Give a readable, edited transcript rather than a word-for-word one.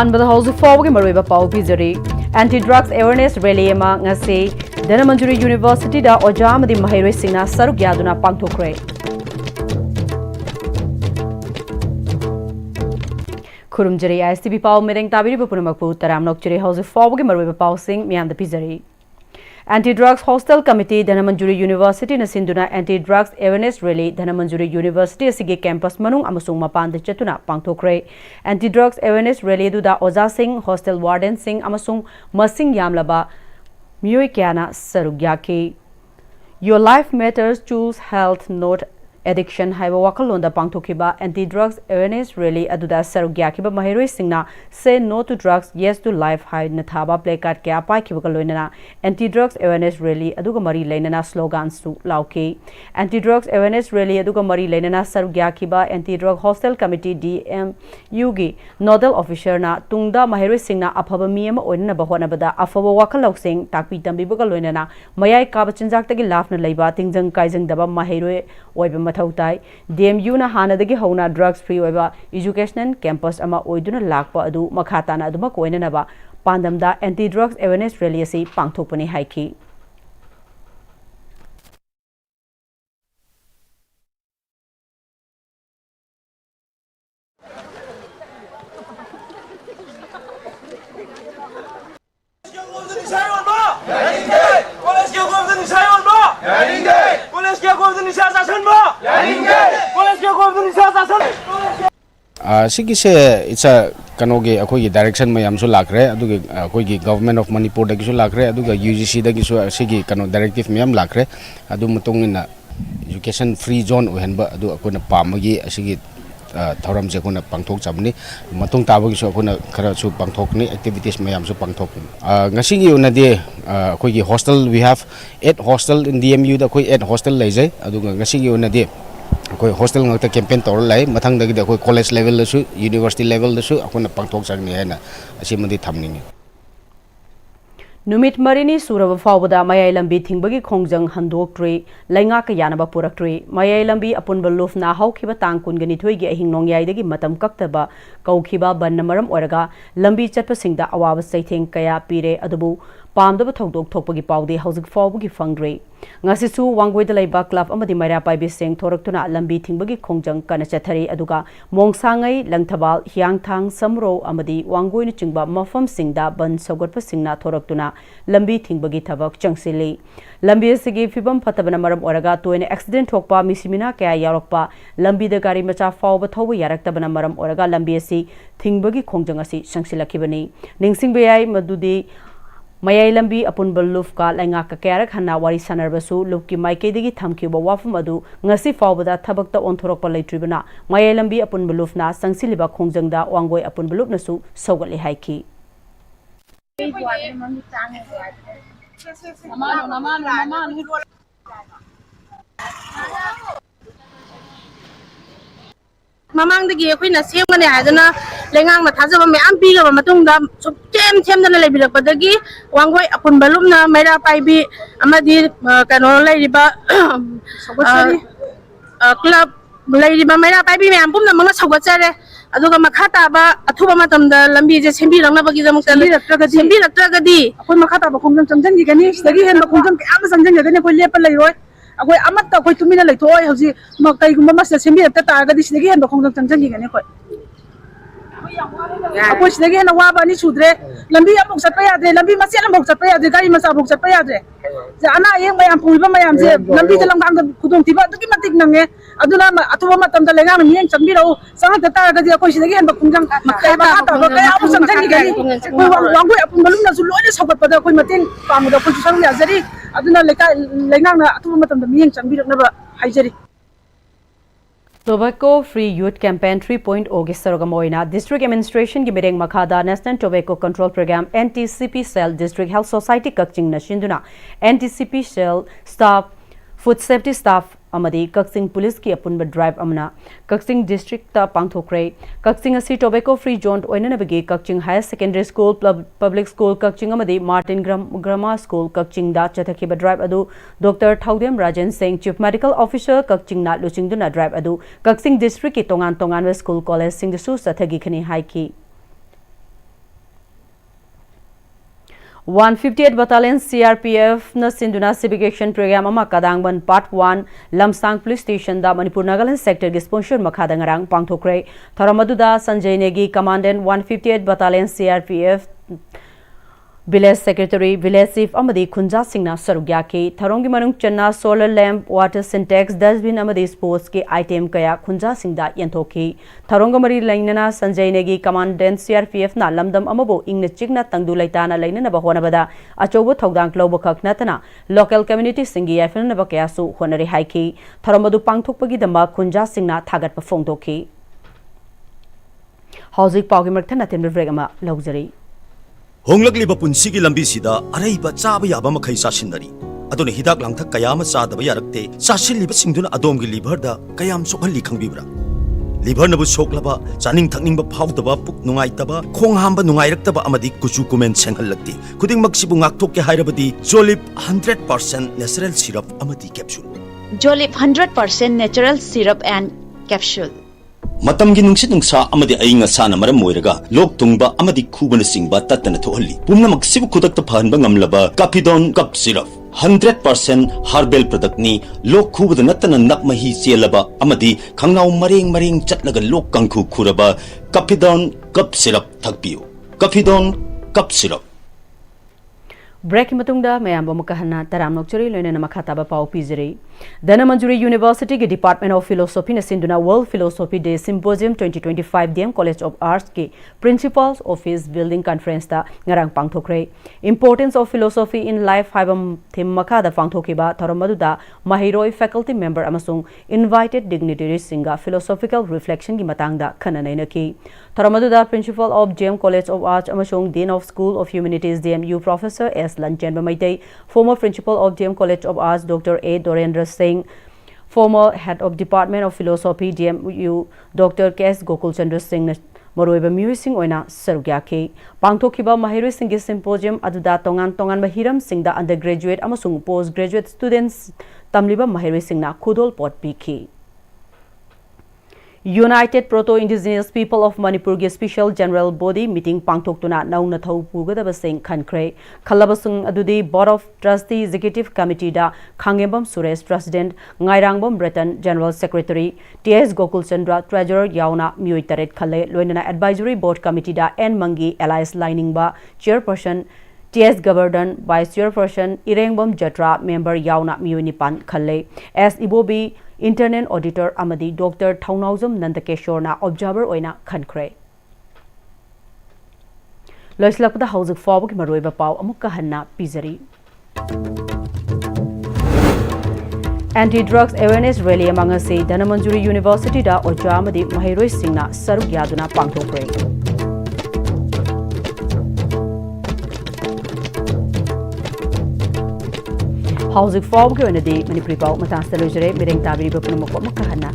अहानबदा हौजिक फाउबगी मरुइबा पाउ पिजरी एंटी ड्रग्स अवेयरनेस रैली अमा ngasi धनमंजुरी यूनिवर्सिटी दा ओजा अमदि महैरोइ सिंगना सरुक यादुना पांगथोखरे खुरुमजरी ISTV पाउ मेरेंग ताबिरिबा पुनमकपु तराम नोकचरी हौजिक फाउबगी मरुइबा पाउ सिंग मियाम द पिजरी anti drugs hostel committee Dhanamanjuri university न सिंधुना anti drugs awareness rally Dhanamanjuri university असिगे कैंपस मनुंग अमसुंग मपान द चतुना पांगथोखरे एंटी ड्रग्स अवेयरनेस रैली दुदा ओजा सिंह हॉस्टल वार्डन सिंह अमसुंग मसिंग यामलबा मियोय क्याना सरुक याकी your life matters choose health not addiction हाइबा वाखलोंदा पांगथोखिबा एंटी ड्रग्स अवेयरनेस रैली अदुदा सरुक याखिबा महैरोइ सिंगना say no to drugs yes to life हाइ नथाबा प्ले कार्ड क्या पाइखिबा लोइनना एंटी ड्रग्स अवेयरनेस रैली अदुगा मरी लेनना स्लोगन्स सु लाउके एंटी ड्रग्स अवेयरनेस रैली अदुगा मरी लेनना सरुक याखिबा anti drug hostel committee DMU गी नोडल ऑफिसर ना तुंगदा महैरोइ सिंगना अफबा मियम ओइनना बहोनबदा अफबा वाखलौसिंग ताकपि तंबिबा लोइनना मयाय काबा चिंजाकतगी लाफना लैबा तिंजंग काइजंग दबा महैरोइ ओइबा मथौताई DMU ना हानदगी हौना ड्रग्स फ्री ओइबा एजुकेशनल कैंपस अमा ओइदुना लाकपा अदु मखाताना अदुमा कोइननबा पांदमदा एंटी ड्रग्स अवेयरनेस रैली असि पांगथोकपनि हाइखि सिगिसे इट्स कनोगे अखोगी डायरेक्शन में हमसु लाखरे अदुगे अखोगी गवर्नमेंट ऑफ मणिपुर दगिसु लाखरे अदुगा UGC दगिसु सिगी कनो डायरेक्टिव में हम लाखरे अदु मतोंगिना एजुकेशन फ्री जोन ओहनबा अदु अकोना पामगी असिगी थौरम जे कोना पांगथोक चाबनी मतोंग ताबगिसु अकोना खरासु पांगथोकनी एक्टिविटीज में हमसु पांगथोकनी ngasiगी उनदे अखोगी hostel we have 8 hostel in DMU दा कोई 8 हॉस्टल लेजै अदुगा ngasiगी उनदे कोई हॉस्टल ngakta कैंपेन तौर लाई मथंग दगी कोई कॉलेज लेवल दसु यूनिवर्सिटी लेवल दसु अकोना पांगथोक सकनी है ना असिमदि थमनिंग नुमित मरिनी सुरब फावबदा मयाय लंबी थिंगबगी खोंजंग हंदोक्ट्री लैंगा का यानबा पुरक्ट्री मयाय लंबी अपुनब लुफ ना हौखिबा तांग कुनगनि थोइगी अहिंग नोंगयाइदगी मतम कक्तबा कौखिबा बन्न मरम ओरगा लंबी चटपसिंगदा अवाब सैथेंग कया पीरे अदुबु पामदब थौदोक थोपगी पाउदे हौजिक फावबगी फंग्रे ngasisu wanggoida laiba club amadi maira paibi seng thoraktuna lambi thingbagi khongjang kana chathari aduga mongsangai langthabal hiangthang samro amadi wanggoina chingba mafam singda ban sogotpa singna thoraktuna lambi thingbagi thabak changsili lambi sigi fibam phatabana maram oraga toine accident thokpa misimina kaya yarokpa lambi da gari macha fawba thoba yaraktabana maram oraga lambi asi thingbagi khongjang asi sangsilakibani ningsingbayai madudi मयाई लंबी अपुनबल loop का लैंगा का कैरक हन्ना वारी सनरबसु loop की माइकेदगी थमखिबा वाफम अदु ngasi फावबदा थबकता ओंथोरकपा लैट्रिबना मयाई लंबी अपुनबल लुफना संगसिलिबा खोंजंगदा वांगोय अपुनबल लुफनसु सौगले हाइखि ममांगदगी अखोइना सेमगने हादना लेंगांग ना थाजबा ma'am पीगबा मतुंगदा सुचेम सेमदना लेबिरकपदगी वांगोय अपुनबलुमना मैरा पाइबी अमदी कनो लैरिबा club लैरिबा मैरा पाइबी ma'am पुमना मंगा सौगचरे अदुगा मखा ताबा अथुबा मतमदा लंबी जे सेंबिरंगनबगी जमुक्ता सेंबिरक्त्रगदी अखोइ मखा ताबा खोंजम चमजंगी गनी सगी हेन खोंजम के संजंगी गनी कोइ लेप लैरोय अखोइ अमत्ता अखोइ तुमिना लैथोय हौजी कईगुम्बा मस सेंबिरक्ता तागदी सिदगी हेन खोंजम चमजंगी गनी कोइ अखोइ सिदगी हेन वाबा नि सुद्रे लंबी अमुक चटपा याद्रे लंबी मसेन अमुक चटपा याद्रे गाड़ी मचा अमुक चटपा याद्रे जे अना येंग मयाम पुइबा मयाम जे लंबी द लंगांग खुदोंग तिबा दुकी मतिक नंगे अदुना अथुबा मतमदा लेंगांग मियेंग चंबिरौ संगत तागदी अखोइ सिदगी हेन खोंजम कया ताबा कया अमुक समजंगी गनी वांगोय अपुनबलुमना सु लोइने सौगतपदा अखोइ मतेंग पामुदा अखोइ संग याजरी अदुना लेंगांग अथुबा मतमदा मियेंग चंबिरनबा हाइजरी Tobacco Free Youth Campaign 3.0 गे सरगमोइना District Administration की मेरेंग मखादा National Tobacco Control Program NTCP Cell District Health Society Kakching नशिंदुना NTCP Cell Staff Food Safety Staff amadi Kaksing Police ki apunba drive amna Kaksing District ta pangthokre Kaksing asi tobacco free zone oinana bagi Kaksing Higher Secondary School Public School Kaksing amadi Martin Grammar School Kaksing da chathakiba drive adu Dr. Thaudem Rajan Singh Chief Medical Officer Kaksing na luchingduna drive adu Kaksing District ki tongan school college sing su sathagi khani hai ki 158 Battalion CRPF na Sinduna Civic Action Program ama Kadangban Part 1 Lamsang Police Station da Manipur Nagaland Sector gi sponsor makhada ngarang pangthokre Tharamaduda Sanjay Negi Commandant 158 Battalion CRPF Village Secretary Village Chief Amadi Khunja Singna Sarugya ke Tharongi Manung Channa Solar Lamp Water Syntax Dustbin Amadi Sports ke item kaya Khunja Singda Yanthoki Tharongamari Lainana Sanjay Negi Commandant CRPF na Lamdam Amabo Ingna Chigna Tangdu Laitana Lainana Bahonabada Achobo Thogdang Globo Kaknatana Local Community Singi Yafana Bakayasu Honari Haiki Tharamadu Pangthokpagi Damba Khunja Singna Thagat Pafongtoki Hauzik Paugi Marthana Timber Vregama Luxury Honglakliba punsigi lambi sida araiba chaba yaba makhai sasinari adone hidak langthak kayama chadaba yarakte sasilliba singduna adomgi liver da kayam sokhalli khangbibra liver nabu soklaba chaning thakningba phawdaba puk nungaitaba khong hamba nungairaktaba amadi kuchu kumen senghallakti khuding maksibu ngakthokke hairabadi Jolip 100% natural syrup amadi capsule Jolip 100% natural syrup and capsule Matamgi nungsit nungsa amadi ayinga sana maram moiraga lok tungba amadi khubana singba tatana thohalli pumna maksibu khudakta phanba ngamlaba Capidon cup syrup 100% herbal product ni lok khubada natana nakmahi chelaba amadi khangnau mareng chatlaga lok kangkhu khuraba Capidon cup syrup thakpiu Capidon cup syrup Break matungda mayamba mukahana taramnok churi loina namakhataba pau pizri Dhanamantjuri University ke Department of Philosophy na Sinduna World Philosophy Day Symposium 2025 DM College of Arts ke Principals Office Building Conference ta ngarang pangthokre Importance of Philosophy in Life haibam theme makhada pangthokiba thoromaduda mahiroi faculty member amasung invited dignitaries singa philosophical reflection gi matangda khananaina ki thoromaduda Principal of DM College of Arts amasung Dean of School of Humanities DMU Professor S. Lanchenba Maitei, former Principal of DM College of Arts Dr. A. Dorendra Singh, former Head of Department of Philosophy DMU Dr. K.S. Gokul Chandra Singh Moroiba Musing Oina Sarugyaki, Pangthokiba Mahiri Singh Symposium Aduda Tongan Mahiram Singh da undergraduate amasung postgraduate students Tamliba Mahiri Singh na Kudol Pot Piki. United Proto-Indigenous People of Manipur ge Special General Body meeting pangthoktuna nauna thau pugadaba sing khankre khalabasung adudi Board of Trustee Executive Committee da Khangebam Suresh President Ngairangbam Breton General Secretary T.S. Gokul Chandra Treasurer Yauna Muitaret Khale Loinana Advisory Board Committee da N Mangi Allies Lining ba Chairperson T.S. Govardhan Vice Chairperson Irengbam Jatra Member Yauna Muyunipan Khale as Ibobi Internal Auditor Amadi Dr. Thaunauzam Nandakeshwar na Observer Oina Khankre. Loislakpada Hauzik Fawbaki Maroiba Pau Amukka Hanna Pizari. Anti-drugs awareness rally among us Dhanamantjuri University da Oja Amadi Mahiroi Singna Saruk Yaduna Pangthokre. Hauzik Fawbaki Oina di Manipuri Pau Matang Stalojere Mireng Tabiri Bapunumoko Makahana